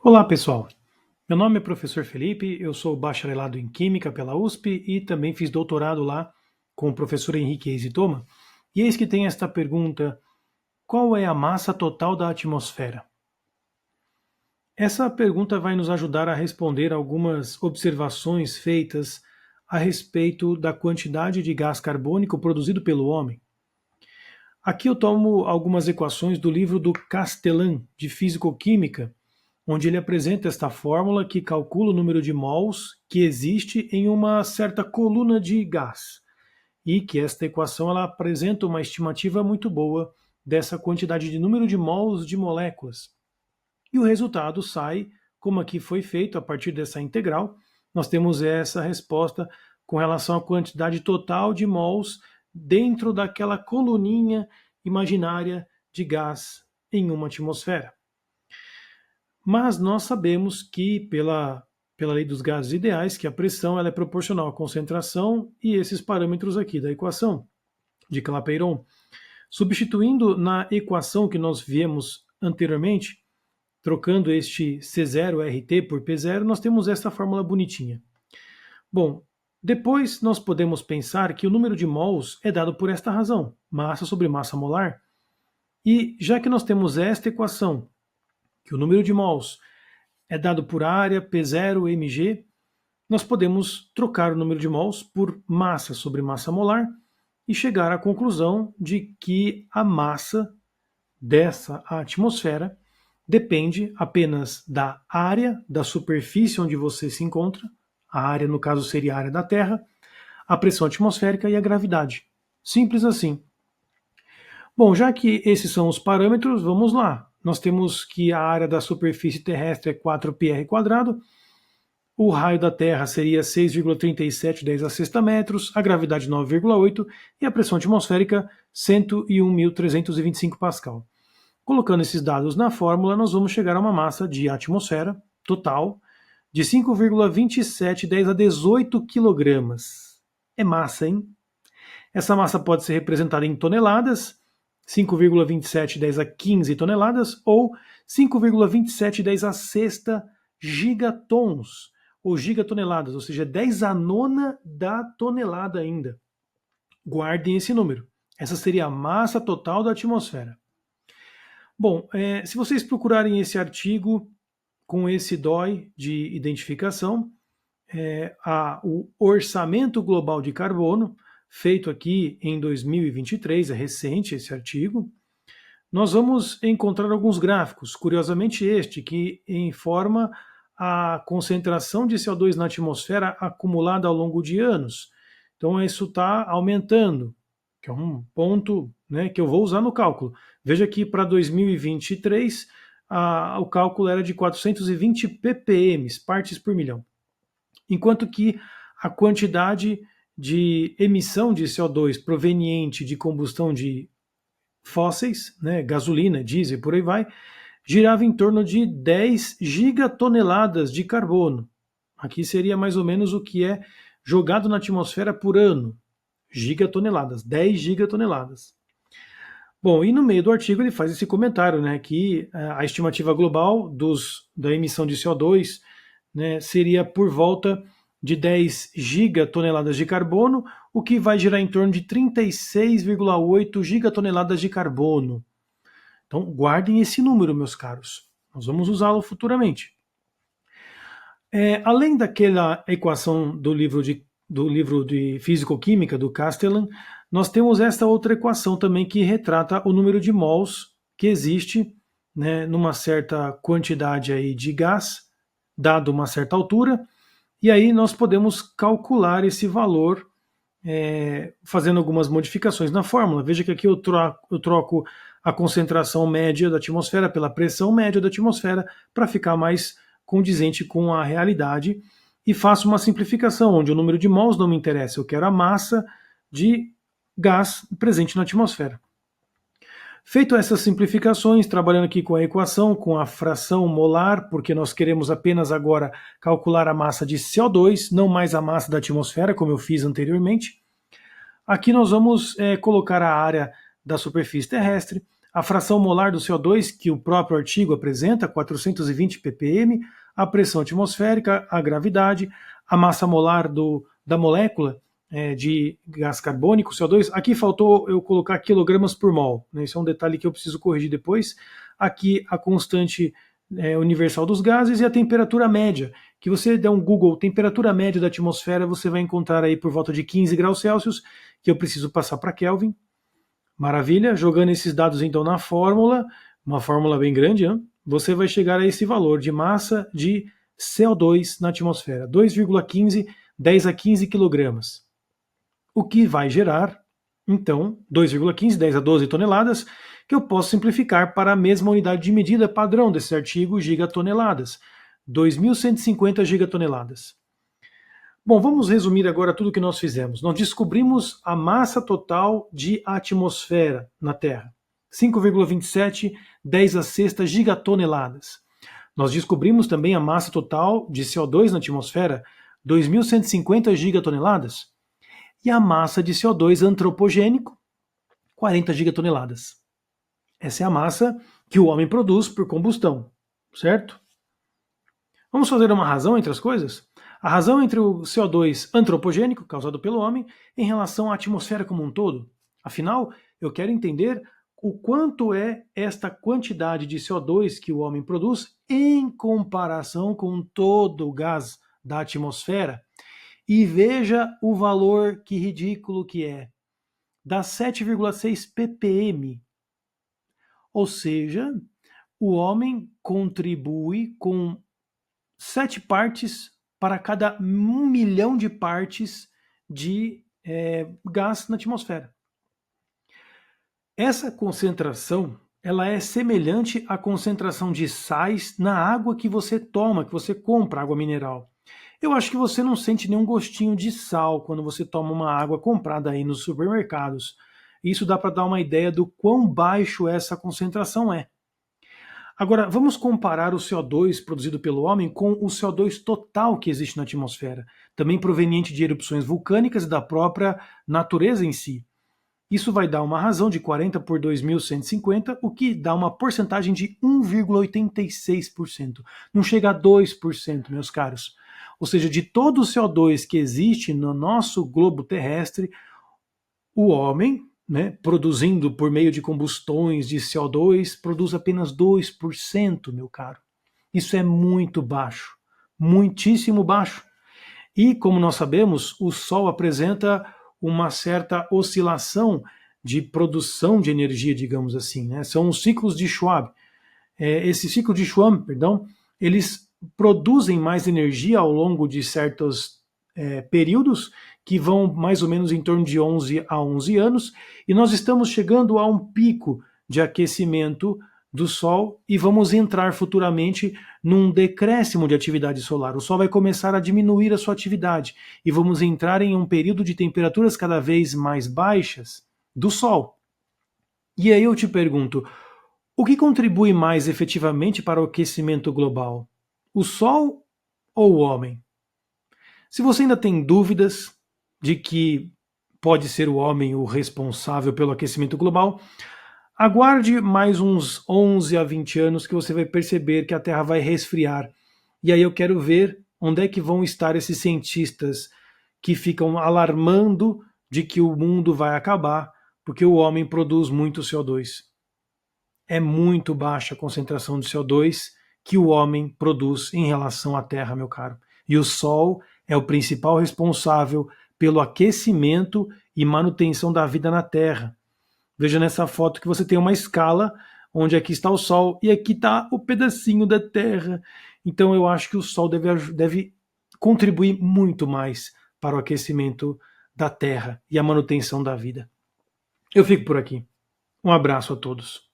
Olá, pessoal. Meu nome é professor Felipe, eu sou bacharelado em Química pela USP e também fiz doutorado lá com o professor Henrique Eisitoma. E eis que tem esta pergunta: qual é a massa total da atmosfera? Essa pergunta vai nos ajudar a responder algumas observações feitas a respeito da quantidade de gás carbônico produzido pelo homem. Aqui eu tomo algumas equações do livro do Castellan, de Físico-Química, onde ele apresenta esta fórmula que calcula o número de mols que existe em uma certa coluna de gás. E que esta equação ela apresenta uma estimativa muito boa dessa quantidade de número de mols de moléculas. E o resultado sai, como aqui foi feito a partir dessa integral, nós temos essa resposta com relação à quantidade total de mols dentro daquela coluninha imaginária de gás em uma atmosfera. Mas nós sabemos que, pela lei dos gases ideais, que a pressão ela é proporcional à concentração e esses parâmetros aqui da equação de Clapeyron. Substituindo na equação que nós viemos anteriormente, trocando este C0RT por P0, nós temos esta fórmula bonitinha. Bom, depois nós podemos pensar que o número de mols é dado por esta razão, massa sobre massa molar. E já que nós temos esta equação, que o número de mols é dado por área P0 mg, nós podemos trocar o número de mols por massa sobre massa molar e chegar à conclusão de que a massa dessa atmosfera depende apenas da área da superfície onde você se encontra, a área no caso seria a área da Terra, a pressão atmosférica e a gravidade. Simples assim. Bom, já que esses são os parâmetros, vamos lá. Nós temos que a área da superfície terrestre é 4πr², o raio da Terra seria 6,37 a sexta metros, a gravidade 9,8 e a pressão atmosférica 101.325 pascal. Colocando esses dados na fórmula, nós vamos chegar a uma massa de atmosfera total de 5,27 a 18 quilogramas. É massa, hein? Essa massa pode ser representada em toneladas, 5,27 a 15 toneladas, ou 5,27 a sexta gigatons, ou gigatoneladas, ou seja, 10 a nona da tonelada ainda. Guardem esse número. Essa seria a massa total da atmosfera. Bom, se vocês procurarem esse artigo com esse DOI de identificação, o Orçamento Global de Carbono, feito aqui em 2023, é recente esse artigo, nós vamos encontrar alguns gráficos, curiosamente este, que informa a concentração de CO2 na atmosfera acumulada ao longo de anos. Então isso está aumentando, que é um ponto, né, que eu vou usar no cálculo. Veja que para 2023 o cálculo era de 420 ppm, partes por milhão, enquanto que a quantidade de emissão de CO2 proveniente de combustão de fósseis, né, gasolina, diesel, por aí vai, girava em torno de 10 gigatoneladas de carbono. Aqui seria mais ou menos o que é jogado na atmosfera por ano. Gigatoneladas, 10 gigatoneladas. Bom, e no meio do artigo ele faz esse comentário, né, que a estimativa global da emissão de CO2, né, seria por volta de 10 gigatoneladas de carbono, o que vai gerar em torno de 36,8 gigatoneladas de carbono. Então, guardem esse número, meus caros. Nós vamos usá-lo futuramente. Além daquela equação do livro de Físico-Química, do Castellan, nós temos esta outra equação também que retrata o número de mols que existe, né, numa certa quantidade aí de gás, dado uma certa altura, e aí nós podemos calcular esse valor fazendo algumas modificações na fórmula. Veja que aqui eu troco a concentração média da atmosfera pela pressão média da atmosfera para ficar mais condizente com a realidade e faço uma simplificação, onde o número de mols não me interessa, eu quero a massa de gás presente na atmosfera. Feito essas simplificações, trabalhando aqui com a equação, com a fração molar, porque nós queremos apenas agora calcular a massa de CO2, não mais a massa da atmosfera, como eu fiz anteriormente. Aqui nós vamos colocar a área da superfície terrestre, a fração molar do CO2 que o próprio artigo apresenta, 420 ppm, a pressão atmosférica, a gravidade, a massa molar da molécula de gás carbônico, CO2. Aqui faltou eu colocar quilogramas por mol, né? Isso é um detalhe que eu preciso corrigir depois. Aqui a constante universal dos gases e a temperatura média, que você der um Google, temperatura média da atmosfera, você vai encontrar aí por volta de 15 graus Celsius, que eu preciso passar para Kelvin. Maravilha, jogando esses dados então na fórmula, uma fórmula bem grande, né? Você vai chegar a esse valor de massa de CO2 na atmosfera, 2,15, 10 a 15 quilogramas. O que vai gerar, então, 2,15, 10 a 12 toneladas, que eu posso simplificar para a mesma unidade de medida padrão desse artigo, gigatoneladas, 2.150 gigatoneladas. Bom, vamos resumir agora tudo o que nós fizemos. Nós descobrimos a massa total de atmosfera na Terra, 5,27, 10 a sexta gigatoneladas. Nós descobrimos também a massa total de CO2 na atmosfera, 2.150 gigatoneladas. E a massa de CO2 antropogênico, 40 gigatoneladas. Essa é a massa que o homem produz por combustão, certo? Vamos fazer uma razão entre as coisas? A razão entre o CO2 antropogênico, causado pelo homem, em relação à atmosfera como um todo. Afinal, eu quero entender o quanto é esta quantidade de CO2 que o homem produz em comparação com todo o gás da atmosfera. E veja o valor que ridículo que é. Dá 7,6 ppm. Ou seja, o homem contribui com 7 partes para cada 1 milhão de partes de gás na atmosfera. Essa concentração ela é semelhante à concentração de sais na água que você toma, que você compra, água mineral. Eu acho que você não sente nenhum gostinho de sal quando você toma uma água comprada aí nos supermercados. Isso dá para dar uma ideia do quão baixo essa concentração é. Agora, vamos comparar o CO2 produzido pelo homem com o CO2 total que existe na atmosfera, também proveniente de erupções vulcânicas e da própria natureza em si. Isso vai dar uma razão de 40 por 2.150, o que dá uma porcentagem de 1,86%. Não chega a 2%, meus caros. Ou seja, de todo o CO2 que existe no nosso globo terrestre, o homem, produzindo por meio de combustões de CO2, produz apenas 2%, meu caro. Isso é muito baixo, muitíssimo baixo. E, como nós sabemos, o Sol apresenta uma certa oscilação de produção de energia, digamos assim. São os ciclos de Schwab. Esse ciclo de Schwab, eles produzem mais energia ao longo de certos períodos que vão mais ou menos em torno de 11 a 11 anos, e nós estamos chegando a um pico de aquecimento do Sol e vamos entrar futuramente num decréscimo de atividade solar. O Sol vai começar a diminuir a sua atividade e vamos entrar em um período de temperaturas cada vez mais baixas do Sol. E aí eu te pergunto, o que contribui mais efetivamente para o aquecimento global? O Sol ou o homem? Se você ainda tem dúvidas de que pode ser o homem o responsável pelo aquecimento global, aguarde mais uns 11 a 20 anos que você vai perceber que a Terra vai resfriar. E aí eu quero ver onde é que vão estar esses cientistas que ficam alarmando de que o mundo vai acabar porque o homem produz muito CO2. É muito baixa a concentração de CO2 que o homem produz em relação à Terra, meu caro. E o Sol é o principal responsável pelo aquecimento e manutenção da vida na Terra. Veja nessa foto que você tem uma escala onde aqui está o Sol e aqui está o pedacinho da Terra. Então eu acho que o Sol deve contribuir muito mais para o aquecimento da Terra e a manutenção da vida. Eu fico por aqui. Um abraço a todos.